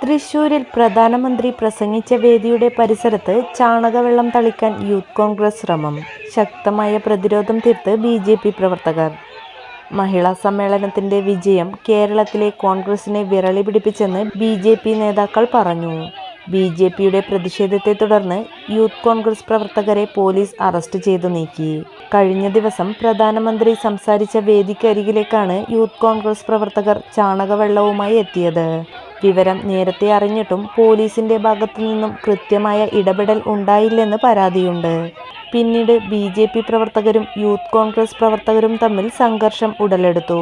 തൃശൂരിൽ പ്രധാനമന്ത്രി പ്രസംഗിച്ച വേദിയുടെ പരിസരത്ത് ചാണകവെള്ളം തളിക്കാൻ യൂത്ത് കോൺഗ്രസ് ശ്രമം. ശക്തമായ പ്രതിരോധം തീർത്ത് ബി.ജെ.പി പ്രവർത്തകർ. മഹിളാ സമ്മേളനത്തിന്റെ വിജയം കേരളത്തിലെ കോൺഗ്രസിനെ വിറളി പിടിപ്പിച്ചെന്ന് ബി.ജെ.പി നേതാക്കൾ പറഞ്ഞു. ബി.ജെ.പിയുടെ പ്രതിഷേധത്തെ തുടർന്ന് യൂത്ത് കോൺഗ്രസ് പ്രവർത്തകരെ പോലീസ് അറസ്റ്റ് ചെയ്തു നീക്കി. കഴിഞ്ഞ ദിവസം പ്രധാനമന്ത്രി സംസാരിച്ച വേദിക്കരികിലേക്കാണ് യൂത്ത് കോൺഗ്രസ് പ്രവർത്തകർ ചാണകവെള്ളവുമായി എത്തിയത്. വിവരം നേരത്തെ അറിഞ്ഞിട്ടും പോലീസിന്റെ ഭാഗത്തു നിന്നും കൃത്യമായ ഇടപെടൽ ഉണ്ടായില്ലെന്ന് പരാതിയുണ്ട്. പിന്നീട് ബി.ജെ.പി പ്രവർത്തകരും യൂത്ത് കോൺഗ്രസ് പ്രവർത്തകരും തമ്മിൽ സംഘർഷം ഉടലെടുത്തു.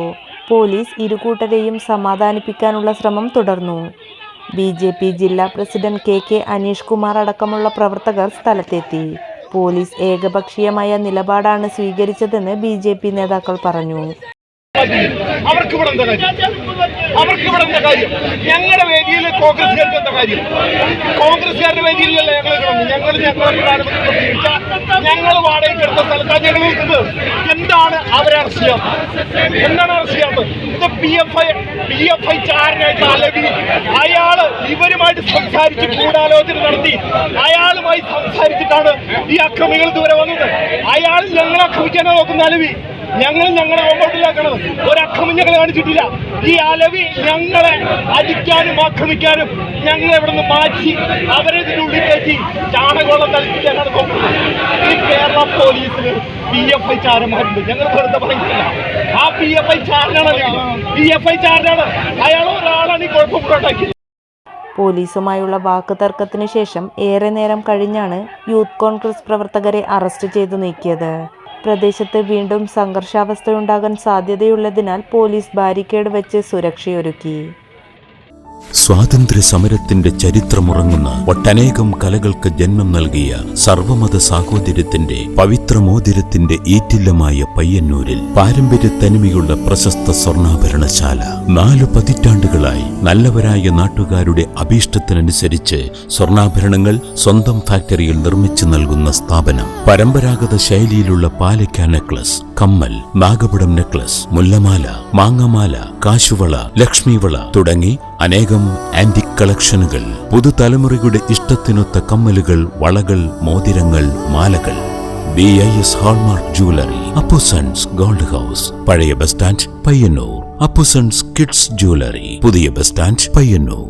പോലീസ് ഇരുകൂട്ടരെയും സമാധാനിപ്പിക്കാനുള്ള ശ്രമം തുടർന്നു. ബി.ജെ.പി ജില്ലാ പ്രസിഡന്റ് കെ അനീഷ് കുമാർ അടക്കമുള്ള പ്രവർത്തകർ സ്ഥലത്തെത്തി. പോലീസ് ഏകപക്ഷീയമായ നിലപാടാണ് സ്വീകരിച്ചതെന്ന് ബി.ജെ.പി നേതാക്കൾ പറഞ്ഞു. അവർക്കിവിടെ എന്താ കാര്യം? ഞങ്ങളുടെ വേദിയിൽ കോൺഗ്രസ്സുകാർക്ക് എന്താ കാര്യം? കോൺഗ്രസ്സുകാരുടെ വേദിയിലല്ല ഞങ്ങൾ വാടകയ്ക്കെടുത്ത സ്ഥലത്താണ് ഞങ്ങൾ നിൽക്കുന്നത്. എന്താണ് അവരെ അറസ്റ്റ് ചെയ്യാത്തത്? എന്താണ് അറസ്റ്റ് ചെയ്യാത്തത്? ഇത് PFI ചാരനായിട്ട് അലവി അയാള് ഇവരുമായിട്ട് സംസാരിച്ച് ഗൂഢാലോചന നടത്തി അയാളുമായി സംസാരിച്ചിട്ടാണ് ഈ അക്രമികൾ ഇതുവരെ വന്നത്. അയാൾ ഞങ്ങളെ ആക്രമിക്കാനാണ് നോക്കുന്ന അലവി. ഞങ്ങൾ ഞങ്ങളെ ഓമ്പോട്ടിലാക്കണത് ഒരക്രമം ഞങ്ങൾ കാണിച്ചിട്ടില്ല. ഈ അലവി ഞങ്ങളെ അടിക്കാനും ആക്രമിക്കാനും ഞങ്ങൾ ഇവിടെ നിന്ന് മാറ്റി അവരെ ഇതിൻ്റെ ഉള്ളിൽ കയറ്റി ചാണകവെള്ളം തളിപ്പിക്കാനാണ് നോക്കുന്നത്. ഈ കേരള പോലീസിന് PFI ചാരന്മാരുണ്ട്. ഞങ്ങൾ വെറുതെ പറയുന്നില്ല. ആ PFI ചാരനാണ് അയാൾ ഒരാളാണ് ഈ കുഴപ്പമുണ്ടാക്കിയത്. പോലീസുമായുള്ള വാക്കുതർക്കത്തിന് ശേഷം ഏറെ നേരം കഴിഞ്ഞാണ് യൂത്ത് കോൺഗ്രസ് പ്രവർത്തകരെ അറസ്റ്റ് ചെയ്തു നീക്കിയത്. പ്രദേശത്ത് വീണ്ടും സംഘർഷാവസ്ഥയുണ്ടാകാൻ സാധ്യതയുള്ളതിനാൽ പോലീസ് ബാരിക്കേഡ് വെച്ച് സുരക്ഷയൊരുക്കി. സ്വാതന്ത്ര്യ സമരത്തിന്റെ ചരിത്രമുറങ്ങുന്ന ഒട്ടനേകം കലകൾക്ക് ജന്മം നൽകിയ സർവമത സാഹോദര്യത്തിന്റെ പവിത്രമോതിരത്തിന്റെ ഈറ്റില്ലമായ പയ്യന്നൂരിൽ പാരമ്പര്യ തനിമയുള്ള പ്രശസ്ത സ്വർണ്ണാഭരണശാല 4 പതിറ്റാണ്ടുകളായി നല്ലവരായ നാട്ടുകാരുടെ അഭീഷ്ടത്തിനനുസരിച്ച് സ്വർണ്ണാഭരണങ്ങൾ സ്വന്തം ഫാക്ടറിയിൽ നിർമ്മിച്ചു നൽകുന്ന സ്ഥാപനം. പരമ്പരാഗത ശൈലിയിലുള്ള പാലക്ക നെക്ലസ്, കമ്മൽ, നാഗപടം നെക്ലസ്, മുല്ലമാല, മാങ്ങമാല, കാശുവള, ലക്ഷ്മിവള തുടങ്ങി അനേകം ആന്റിക് കളക്ഷനുകൾ, പുതുതലമുറയുടെ ഇഷ്ടത്തിനൊത്ത കമ്മലുകൾ, വളകൾ, മോതിരങ്ങൾ, മാലകൾ. BIS hallmark jewellery, Appusons gold house, പഴയ bus stand Payyanur. Appusons kids jewellery, പുതിയ ബസ് സ്റ്റാൻഡ് പയ്യന്നൂർ.